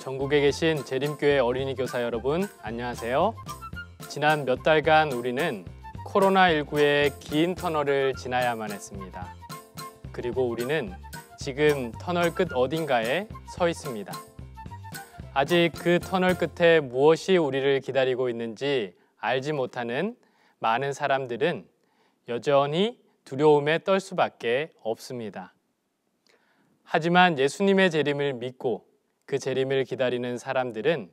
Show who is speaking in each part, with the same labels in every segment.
Speaker 1: 전국에 계신 재림교회 어린이 교사 여러분, 안녕하세요. 지난 몇 달간 우리는 코로나19의 긴 터널을 지나야만 했습니다. 그리고 우리는 지금 터널 끝 어딘가에 서 있습니다. 아직 그 터널 끝에 무엇이 우리를 기다리고 있는지 알지 못하는 많은 사람들은 여전히 두려움에 떨 수밖에 없습니다. 하지만 예수님의 재림을 믿고 그 재림을 기다리는 사람들은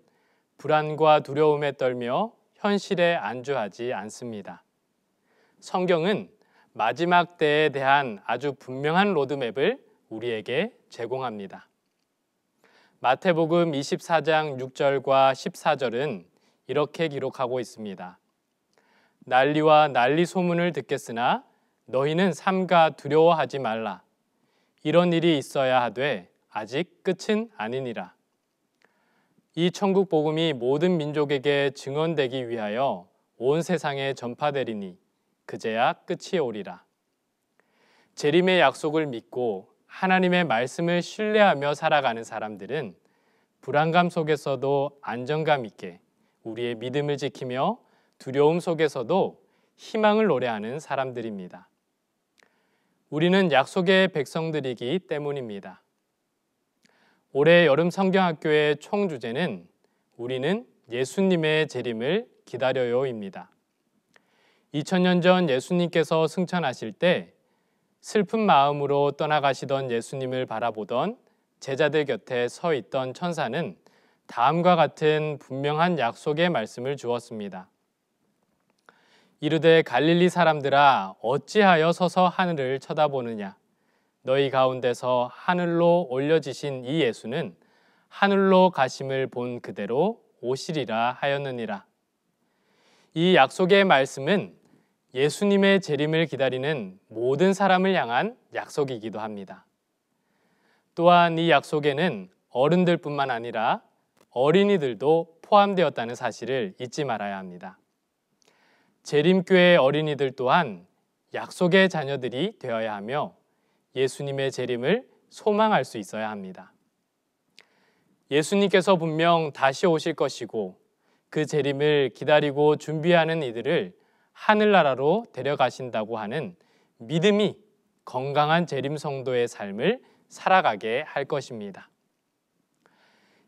Speaker 1: 불안과 두려움에 떨며 현실에 안주하지 않습니다. 성경은 마지막 때에 대한 아주 분명한 로드맵을 우리에게 제공합니다. 마태복음 24장 6절과 14절은 이렇게 기록하고 있습니다. 난리와 난리 소문을 듣겠으나 너희는 삼가 두려워하지 말라. 이런 일이 있어야 하되 아직 끝은 아니니라. 이 천국 복음이 모든 민족에게 증언되기 위하여 온 세상에 전파되리니 그제야 끝이 오리라. 재림의 약속을 믿고 하나님의 말씀을 신뢰하며 살아가는 사람들은 불안감 속에서도 안정감 있게 우리의 믿음을 지키며 두려움 속에서도 희망을 노래하는 사람들입니다. 우리는 약속의 백성들이기 때문입니다. 올해 여름 성경학교의 총 주제는 우리는 예수님의 재림을 기다려요입니다. 2000년 전 예수님께서 승천하실 때 슬픈 마음으로 떠나가시던 예수님을 바라보던 제자들 곁에 서 있던 천사는 다음과 같은 분명한 약속의 말씀을 주었습니다. 이르되 갈릴리 사람들아 어찌하여 서서 하늘을 쳐다보느냐. 너희 가운데서 하늘로 올려지신 이 예수는 하늘로 가심을 본 그대로 오시리라 하였느니라. 이 약속의 말씀은 예수님의 재림을 기다리는 모든 사람을 향한 약속이기도 합니다. 또한 이 약속에는 어른들뿐만 아니라 어린이들도 포함되었다는 사실을 잊지 말아야 합니다. 재림교회 어린이들 또한 약속의 자녀들이 되어야 하며 예수님의 재림을 소망할 수 있어야 합니다. 예수님께서 분명 다시 오실 것이고 그 재림을 기다리고 준비하는 이들을 하늘나라로 데려가신다고 하는 믿음이 건강한 재림 성도의 삶을 살아가게 할 것입니다.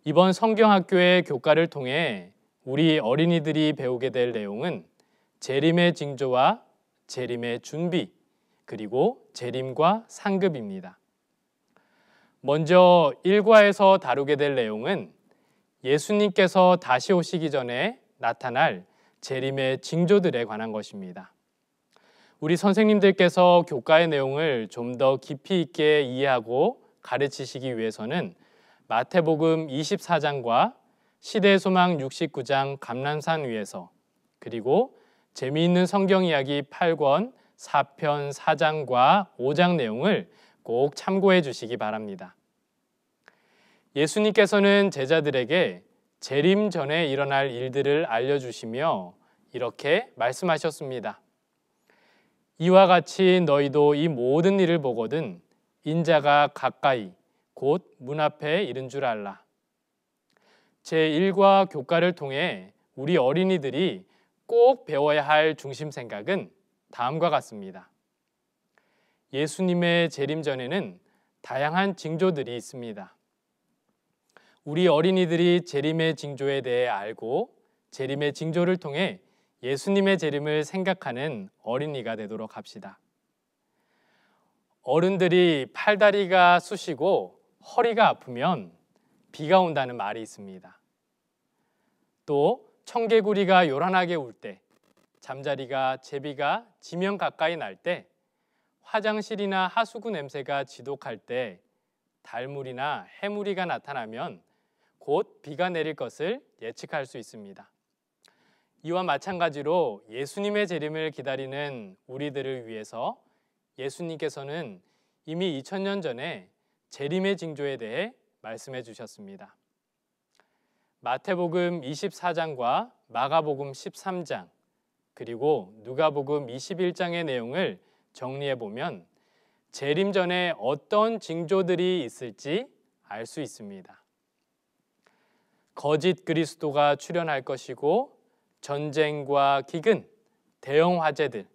Speaker 1: 이번 성경학교의 교과를 통해 우리 어린이들이 배우게 될 내용은 재림의 징조와 재림의 준비, 그리고 재림과 상급입니다. 먼저 1과에서 다루게 될 내용은 예수님께서 다시 오시기 전에 나타날 재림의 징조들에 관한 것입니다. 우리 선생님들께서 교과의 내용을 좀 더 깊이 있게 이해하고 가르치시기 위해서는 마태복음 24장과 시대의 소망 69장 감람산 위에서 그리고 재미있는 성경 이야기 8권 4편 4장과 5장 내용을 꼭 참고해 주시기 바랍니다. 예수님께서는 제자들에게 재림 전에 일어날 일들을 알려주시며 이렇게 말씀하셨습니다. 이와 같이 너희도 이 모든 일을 보거든 인자가 가까이 곧 문 앞에 이른 줄 알라. 제1과 교과를 통해 우리 어린이들이 꼭 배워야 할 중심 생각은 다음과 같습니다. 예수님의 재림 전에는 다양한 징조들이 있습니다. 우리 어린이들이 재림의 징조에 대해 알고 재림의 징조를 통해 예수님의 재림을 생각하는 어린이가 되도록 합시다. 어른들이 팔다리가 쑤시고 허리가 아프면 비가 온다는 말이 있습니다. 또 청개구리가 요란하게 울 때, 잠자리가 제비가 지면 가까이 날 때, 화장실이나 하수구 냄새가 지독할 때, 달무리나 해무리가 나타나면 곧 비가 내릴 것을 예측할 수 있습니다. 이와 마찬가지로 예수님의 재림을 기다리는 우리들을 위해서 예수님께서는 이미 2000년 전에 재림의 징조에 대해 말씀해 주셨습니다. 마태복음 24장과 마가복음 13장 그리고 누가복음 21장의 내용을 정리해 보면 재림 전에 어떤 징조들이 있을지 알 수 있습니다. 거짓 그리스도가 출현할 것이고 전쟁과 기근, 대형 화재들,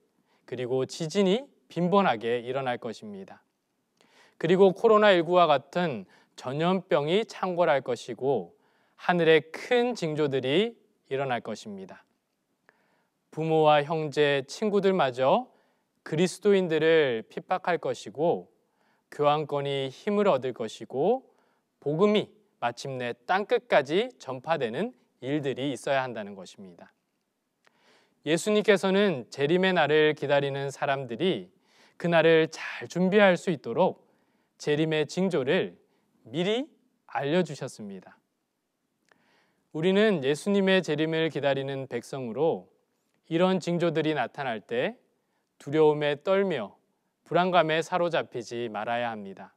Speaker 1: 그리고 지진이 빈번하게 일어날 것입니다. 그리고 코로나19와 같은 전염병이 창궐할 것이고 하늘에 큰 징조들이 일어날 것입니다. 부모와 형제, 친구들마저 그리스도인들을 핍박할 것이고 교황권이 힘을 얻을 것이고 복음이 마침내 땅끝까지 전파되는 일들이 있어야 한다는 것입니다. 예수님께서는 재림의 날을 기다리는 사람들이 그 날을 잘 준비할 수 있도록 재림의 징조를 미리 알려주셨습니다. 우리는 예수님의 재림을 기다리는 백성으로 이런 징조들이 나타날 때 두려움에 떨며 불안감에 사로잡히지 말아야 합니다.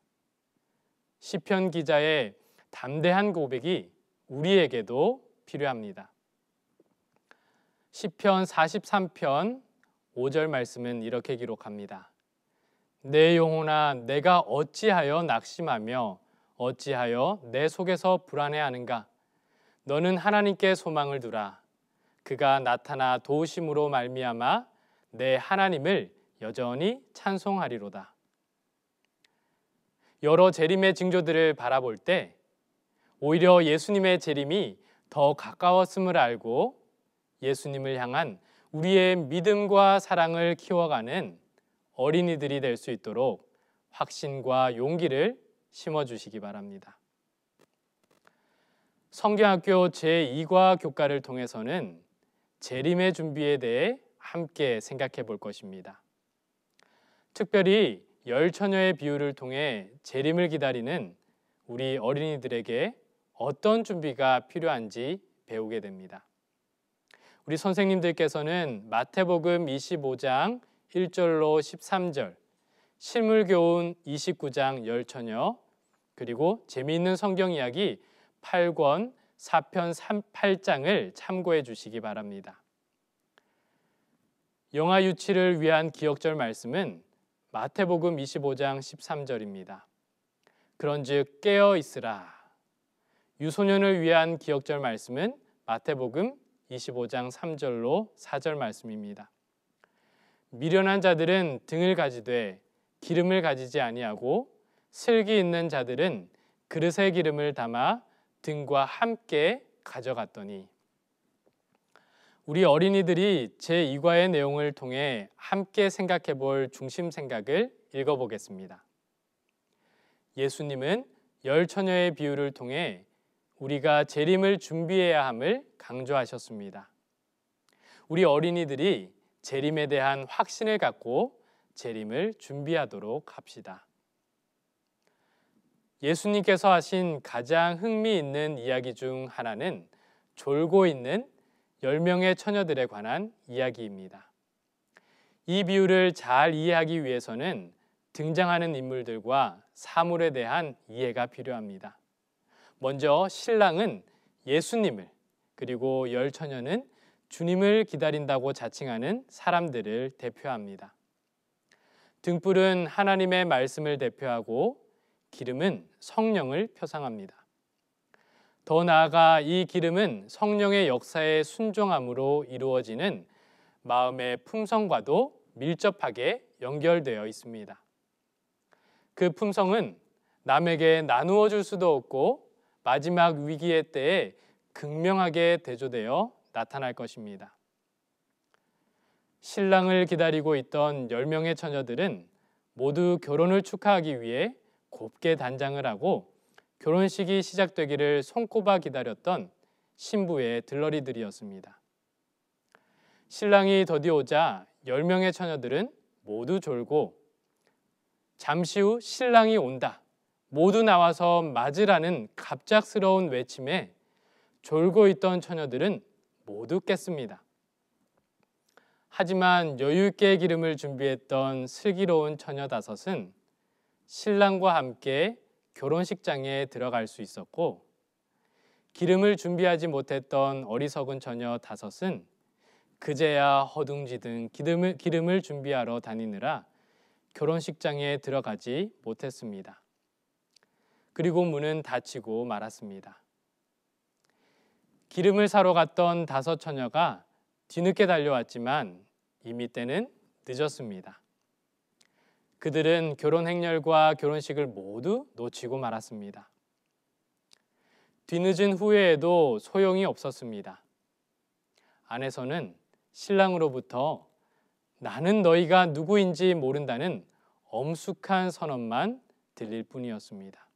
Speaker 1: 시편 기자의 담대한 고백이 우리에게도 필요합니다. 시편 43편 5절 말씀은 이렇게 기록합니다. 내 영혼아 내가 어찌하여 낙심하며 어찌하여 내 속에서 불안해하는가? 너는 하나님께 소망을 두라. 그가 나타나 도우심으로 말미암아 내 하나님을 여전히 찬송하리로다. 여러 재림의 징조들을 바라볼 때 오히려 예수님의 재림이 더 가까웠음을 알고 예수님을 향한 우리의 믿음과 사랑을 키워가는 어린이들이 될 수 있도록 확신과 용기를 심어주시기 바랍니다. 성경학교 제2과 교과를 통해서는 재림의 준비에 대해 함께 생각해 볼 것입니다. 특별히 열 처녀의 비유를 통해 재림을 기다리는 우리 어린이들에게 어떤 준비가 필요한지 배우게 됩니다. 우리 선생님들께서는 마태복음 25장 1절로 13절, 실물교훈 29장 열 처녀, 그리고 재미있는 성경 이야기 8권 4편 8장을 참고해 주시기 바랍니다. 영아 유치를 위한 기억절 말씀은 마태복음 25장 13절입니다. 그런즉 깨어 있으라. 유소년을 위한 기억절 말씀은 마태복음 25장 3절로 4절 말씀입니다. 미련한 자들은 등을 가지되 기름을 가지지 아니하고 슬기 있는 자들은 그릇에 기름을 담아 등과 함께 가져갔더니. 우리 어린이들이 제2과의 내용을 통해 함께 생각해 볼 중심 생각을 읽어보겠습니다. 예수님은 열 처녀의 비유를 통해 우리가 재림을 준비해야 함을 강조하셨습니다. 우리 어린이들이 재림에 대한 확신을 갖고 재림을 준비하도록 합시다. 예수님께서 하신 가장 흥미있는 이야기 중 하나는 졸고 있는 10명의 처녀들에 관한 이야기입니다. 이 비유를 잘 이해하기 위해서는 등장하는 인물들과 사물에 대한 이해가 필요합니다. 먼저 신랑은 예수님을, 그리고 열 처녀는 주님을 기다린다고 자칭하는 사람들을 대표합니다. 등불은 하나님의 말씀을 대표하고 기름은 성령을 표상합니다. 더 나아가 이 기름은 성령의 역사에 순종함으로 이루어지는 마음의 품성과도 밀접하게 연결되어 있습니다. 그 품성은 남에게 나누어 줄 수도 없고 마지막 위기의 때에 극명하게 대조되어 나타날 것입니다. 신랑을 기다리고 있던 10명의 처녀들은 모두 결혼을 축하하기 위해 곱게 단장을 하고 결혼식이 시작되기를 손꼽아 기다렸던 신부의 들러리들이었습니다. 신랑이 더디오자 10명의 처녀들은 모두 졸고 잠시 후 신랑이 온다, 모두 나와서 맞으라는 갑작스러운 외침에 졸고 있던 처녀들은 모두 깼습니다. 하지만 여유있게 기름을 준비했던 슬기로운 처녀 5은 신랑과 함께 결혼식장에 들어갈 수 있었고, 기름을 준비하지 못했던 어리석은 처녀 5은 그제야 허둥지둥 기름을 준비하러 다니느라 결혼식장에 들어가지 못했습니다. 그리고 문은 닫히고 말았습니다. 기름을 사러 갔던 5 처녀가 뒤늦게 달려왔지만 이미 때는 늦었습니다. 그들은 결혼 행렬과 결혼식을 모두 놓치고 말았습니다. 뒤늦은 후회에도 소용이 없었습니다. 아내서는 신랑으로부터 나는 너희가 누구인지 모른다는 엄숙한 선언만 들릴 뿐이었습니다.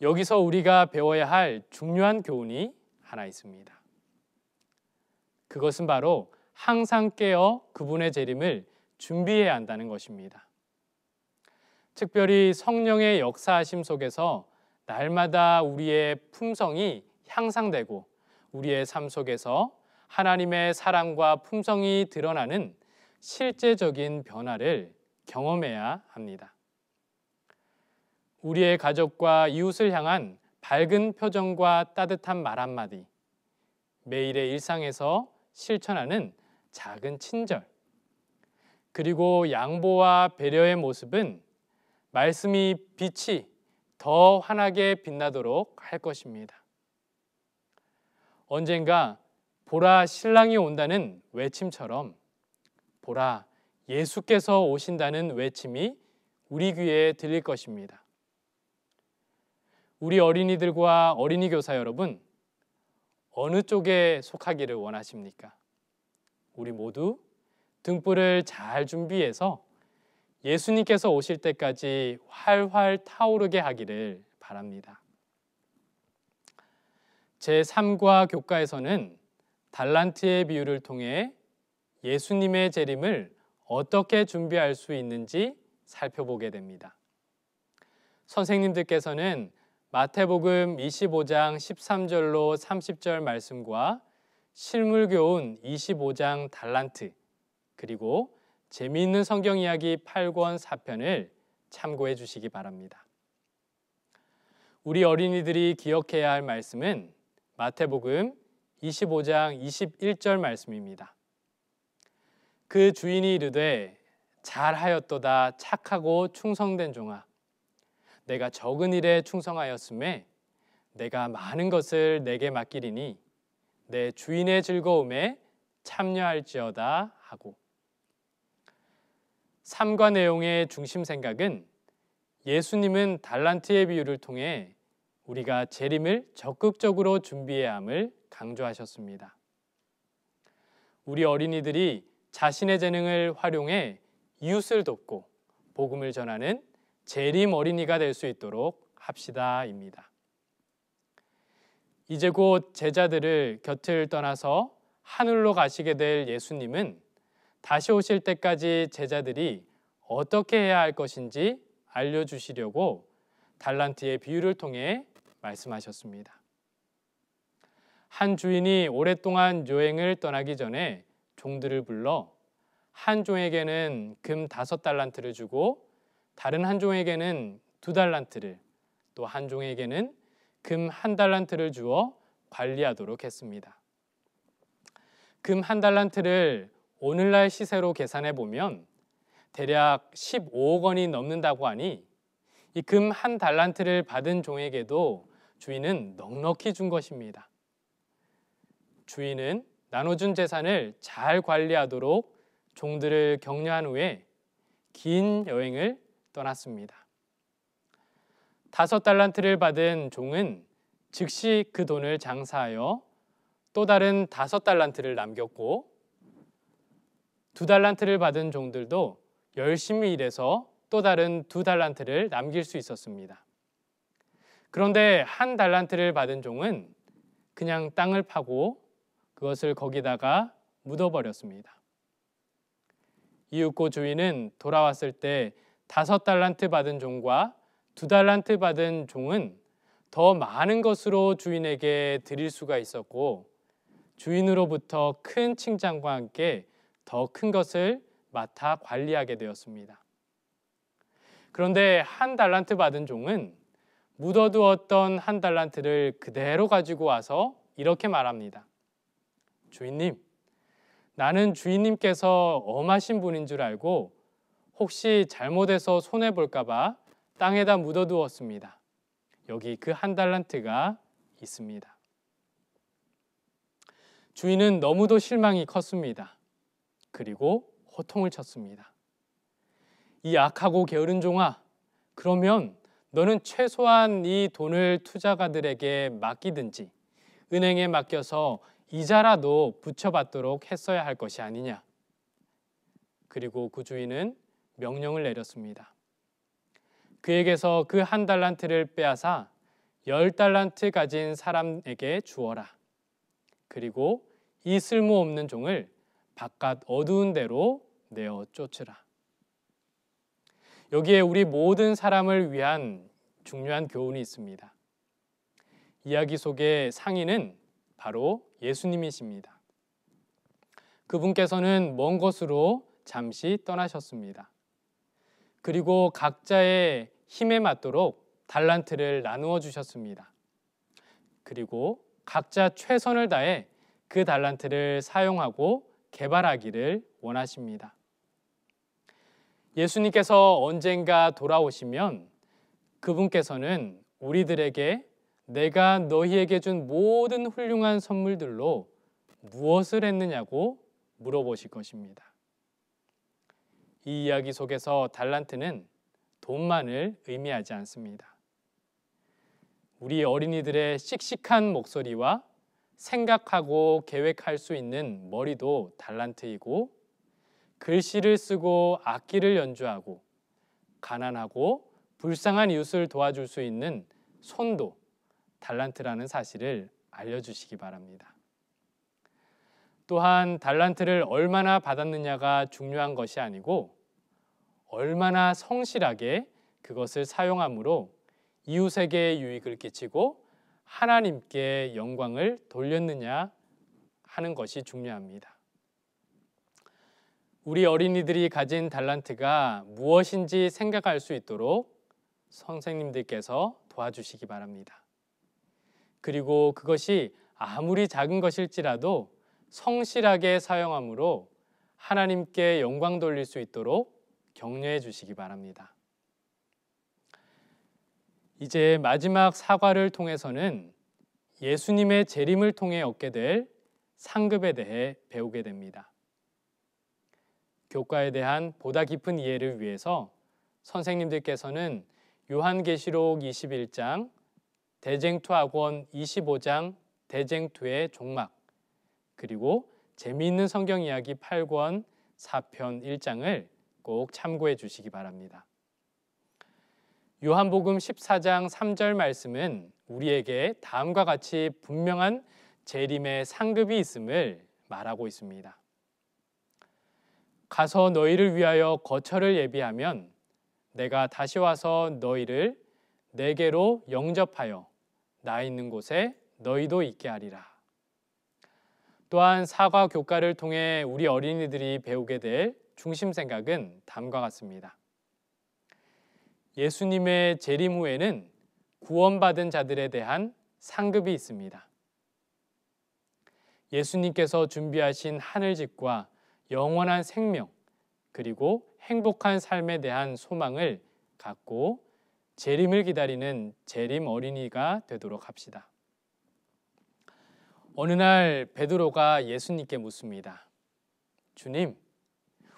Speaker 1: 여기서 우리가 배워야 할 중요한 교훈이 하나 있습니다. 그것은 바로 항상 깨어 그분의 재림을 준비해야 한다는 것입니다. 특별히 성령의 역사하심 속에서 날마다 우리의 품성이 향상되고 우리의 삶 속에서 하나님의 사랑과 품성이 드러나는 실제적인 변화를 경험해야 합니다. 우리의 가족과 이웃을 향한 밝은 표정과 따뜻한 말 한마디, 매일의 일상에서 실천하는 작은 친절, 그리고 양보와 배려의 모습은 말씀이 빛이 더 환하게 빛나도록 할 것입니다. 언젠가 보라 신랑이 온다는 외침처럼 보라 예수께서 오신다는 외침이 우리 귀에 들릴 것입니다. 우리 어린이들과 어린이 교사 여러분, 어느 쪽에 속하기를 원하십니까? 우리 모두 등불을 잘 준비해서 예수님께서 오실 때까지 활활 타오르게 하기를 바랍니다. 제3과 교과에서는 달란트의 비유를 통해 예수님의 재림을 어떻게 준비할 수 있는지 살펴보게 됩니다. 선생님들께서는 마태복음 25장 13절로 30절 말씀과 실물교훈 25장 달란트, 그리고 재미있는 성경 이야기 8권 4편을 참고해 주시기 바랍니다. 우리 어린이들이 기억해야 할 말씀은 마태복음 25장 21절 말씀입니다. 그 주인이 이르되 잘하였도다 착하고 충성된 종아, 내가 적은 일에 충성하였음에 내가 많은 것을 내게 맡기리니 내 주인의 즐거움에 참여할지어다 하고, 3과 내용의 중심 생각은 예수님은 달란트의 비유를 통해 우리가 재림을 적극적으로 준비해야 함을 강조하셨습니다. 우리 어린이들이 자신의 재능을 활용해 이웃을 돕고 복음을 전하는 재림 어린이가 될 수 있도록 합시다입니다. 이제 곧 제자들을 곁을 떠나서 하늘로 가시게 될 예수님은 다시 오실 때까지 제자들이 어떻게 해야 할 것인지 알려주시려고 달란트의 비유를 통해 말씀하셨습니다. 한 주인이 오랫동안 여행을 떠나기 전에 종들을 불러 한 종에게는 금 5달란트를 주고 다른 한 종에게는 2달란트를, 또 한 종에게는 금 1달란트를 주어 관리하도록 했습니다. 금 1달란트를 오늘날 시세로 계산해 보면 대략 15억 원이 넘는다고 하니 이 금 1달란트를 받은 종에게도 주인은 넉넉히 준 것입니다. 주인은 나눠준 재산을 잘 관리하도록 종들을 격려한 후에 긴 여행을 떠났습니다. 5달란트를 받은 종은 즉시 그 돈을 장사하여 또 다른 5달란트를 남겼고, 2달란트를 받은 종들도 열심히 일해서 또 다른 2달란트를 남길 수 있었습니다. 그런데 1달란트를 받은 종은 그냥 땅을 파고 그것을 거기다가 묻어버렸습니다. 이윽고 주인은 돌아왔을 때 5달란트 받은 종과 2달란트 받은 종은 더 많은 것으로 주인에게 드릴 수가 있었고, 주인으로부터 큰 칭찬과 함께 더 큰 것을 맡아 관리하게 되었습니다. 그런데 1달란트 받은 종은 묻어두었던 1달란트를 그대로 가지고 와서 이렇게 말합니다. 주인님, 나는 주인님께서 엄하신 분인 줄 알고 혹시 잘못해서 손해볼까 봐 땅에다 묻어두었습니다. 여기 그 1달란트가 있습니다. 주인은 너무도 실망이 컸습니다. 그리고 호통을 쳤습니다. 이 악하고 게으른 종아, 그러면 너는 최소한 이 돈을 투자가들에게 맡기든지 은행에 맡겨서 이자라도 붙여받도록 했어야 할 것이 아니냐. 그리고 그 주인은 명령을 내렸습니다. 그에게서 그 1달란트를 빼앗아 10달란트 가진 사람에게 주어라. 그리고 이 쓸모없는 종을 바깥 어두운 데로 내어 쫓으라. 여기에 우리 모든 사람을 위한 중요한 교훈이 있습니다. 이야기 속의 상인은 바로 예수님이십니다. 그분께서는 먼 곳으로 잠시 떠나셨습니다. 그리고 각자의 힘에 맞도록 달란트를 나누어 주셨습니다. 그리고 각자 최선을 다해 그 달란트를 사용하고 개발하기를 원하십니다. 예수님께서 언젠가 돌아오시면 그분께서는 우리들에게 내가 너희에게 준 모든 훌륭한 선물들로 무엇을 했느냐고 물어보실 것입니다. 이 이야기 속에서 달란트는 돈만을 의미하지 않습니다. 우리 어린이들의 씩씩한 목소리와 생각하고 계획할 수 있는 머리도 달란트이고, 글씨를 쓰고 악기를 연주하고 가난하고 불쌍한 이웃을 도와줄 수 있는 손도 달란트라는 사실을 알려주시기 바랍니다. 또한 달란트를 얼마나 받았느냐가 중요한 것이 아니고 얼마나 성실하게 그것을 사용함으로 이웃에게 유익을 끼치고 하나님께 영광을 돌렸느냐 하는 것이 중요합니다. 우리 어린이들이 가진 달란트가 무엇인지 생각할 수 있도록 선생님들께서 도와주시기 바랍니다. 그리고 그것이 아무리 작은 것일지라도 성실하게 사용함으로 하나님께 영광 돌릴 수 있도록 격려해 주시기 바랍니다. 이제 마지막 사과를 통해서는 예수님의 재림을 통해 얻게 될 상급에 대해 배우게 됩니다. 교과에 대한 보다 깊은 이해를 위해서 선생님들께서는 요한계시록 21장, 대쟁투학원 25장, 대쟁투의 종막, 그리고 재미있는 성경 이야기 8권 4편 1장을 꼭 참고해 주시기 바랍니다. 요한복음 14장 3절 말씀은 우리에게 다음과 같이 분명한 재림의 상급이 있음을 말하고 있습니다. 가서 너희를 위하여 거처를 예비하면 내가 다시 와서 너희를 내게로 영접하여 나 있는 곳에 너희도 있게 하리라. 또한 사과 교과를 통해 우리 어린이들이 배우게 될 중심 생각은 다음과 같습니다. 예수님의 재림 후에는 구원받은 자들에 대한 상급이 있습니다. 예수님께서 준비하신 하늘집과 영원한 생명, 그리고 행복한 삶에 대한 소망을 갖고 재림을 기다리는 재림 어린이가 되도록 합시다. 어느 날 베드로가 예수님께 묻습니다. 주님,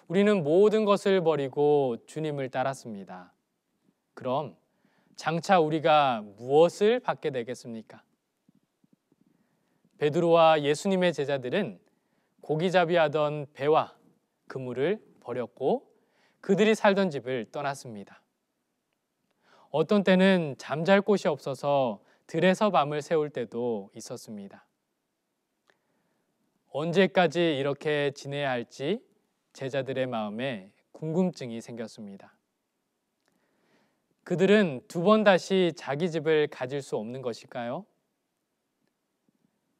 Speaker 1: 우리는 모든 것을 버리고 주님을 따랐습니다. 그럼 장차 우리가 무엇을 받게 되겠습니까? 베드로와 예수님의 제자들은 고기잡이 하던 배와 그물을 버렸고 그들이 살던 집을 떠났습니다. 어떤 때는 잠잘 곳이 없어서 들에서 밤을 새울 때도 있었습니다. 언제까지 이렇게 지내야 할지 제자들의 마음에 궁금증이 생겼습니다. 그들은 2번 다시 자기 집을 가질 수 없는 것일까요?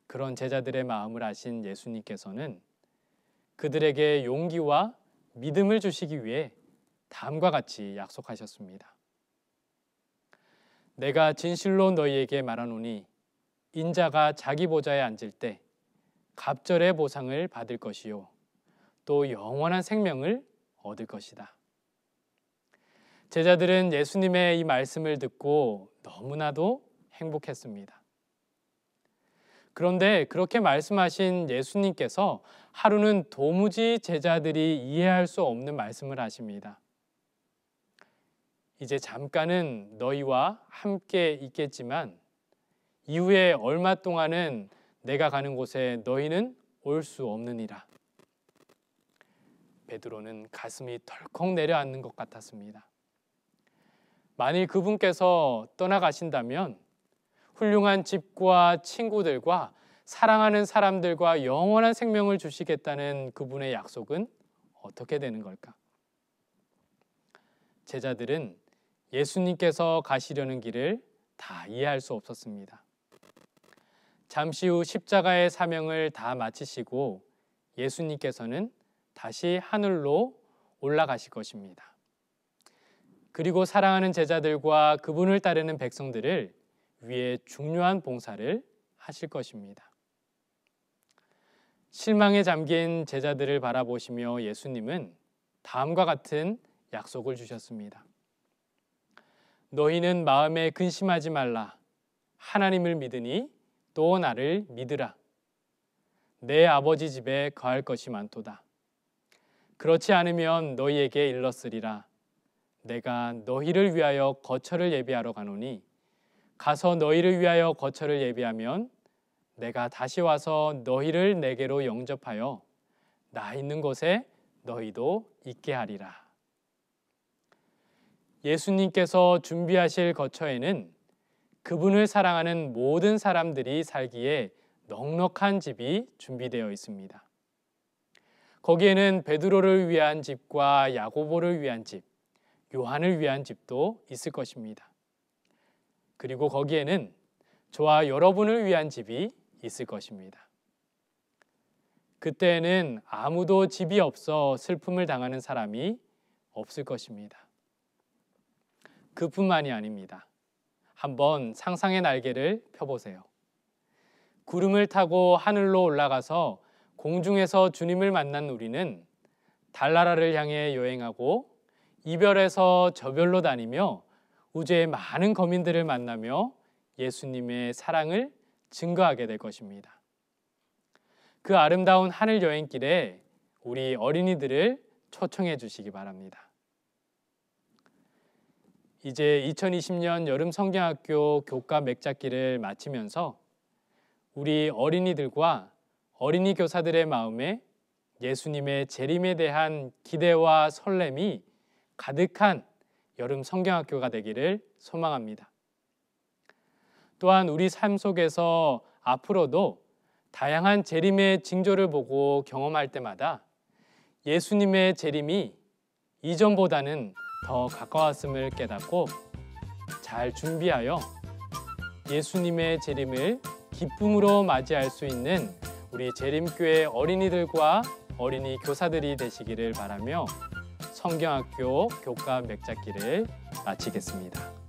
Speaker 1: 그런 제자들의 마음을 아신 예수님께서는 그들에게 용기와 믿음을 주시기 위해 다음과 같이 약속하셨습니다. 내가 진실로 너희에게 말하노니 인자가 자기 보좌에 앉을 때 갑절의 보상을 받을 것이요 또 영원한 생명을 얻을 것이다. 제자들은 예수님의 이 말씀을 듣고 너무나도 행복했습니다. 그런데 그렇게 말씀하신 예수님께서 하루는 도무지 제자들이 이해할 수 없는 말씀을 하십니다. 이제 잠깐은 너희와 함께 있겠지만 이후에 얼마 동안은 내가 가는 곳에 너희는 올 수 없느니라. 베드로는 가슴이 덜컥 내려앉는 것 같았습니다. 만일 그분께서 떠나가신다면 훌륭한 집과 친구들과 사랑하는 사람들과 영원한 생명을 주시겠다는 그분의 약속은 어떻게 되는 걸까? 제자들은 예수님께서 가시려는 길을 다 이해할 수 없었습니다. 잠시 후 십자가의 사명을 다 마치시고 예수님께서는 다시 하늘로 올라가실 것입니다. 그리고 사랑하는 제자들과 그분을 따르는 백성들을 위해 중요한 봉사를 하실 것입니다. 실망에 잠긴 제자들을 바라보시며 예수님은 다음과 같은 약속을 주셨습니다. 너희는 마음에 근심하지 말라. 하나님을 믿으니 또 나를 믿으라. 내 아버지 집에 거할 것이 많도다. 그렇지 않으면 너희에게 일렀으리라. 내가 너희를 위하여 거처를 예비하러 가노니 가서 너희를 위하여 거처를 예비하면 내가 다시 와서 너희를 내게로 영접하여 나 있는 곳에 너희도 있게 하리라. 예수님께서 준비하실 거처에는 그분을 사랑하는 모든 사람들이 살기에 넉넉한 집이 준비되어 있습니다. 거기에는 베드로를 위한 집과 야고보를 위한 집, 요한을 위한 집도 있을 것입니다. 그리고 거기에는 저와 여러분을 위한 집이 있을 것입니다. 그때에는 아무도 집이 없어 슬픔을 당하는 사람이 없을 것입니다. 그뿐만이 아닙니다. 한번 상상의 날개를 펴보세요. 구름을 타고 하늘로 올라가서 공중에서 주님을 만난 우리는 달나라를 향해 여행하고 이별에서 저별로 다니며 우주의 많은 거민들을 만나며 예수님의 사랑을 증거하게 될 것입니다. 그 아름다운 하늘 여행길에 우리 어린이들을 초청해 주시기 바랍니다. 이제 2020년 여름 성경학교 교과 맥잡기를 마치면서 우리 어린이들과 어린이 교사들의 마음에 예수님의 재림에 대한 기대와 설렘이 가득한 여름 성경학교가 되기를 소망합니다. 또한 우리 삶 속에서 앞으로도 다양한 재림의 징조를 보고 경험할 때마다 예수님의 재림이 이전보다는 더 가까웠음을 깨닫고 잘 준비하여 예수님의 재림을 기쁨으로 맞이할 수 있는 우리 재림교회 어린이들과 어린이 교사들이 되시기를 바라며 성경학교 교과 맥잡기를 마치겠습니다.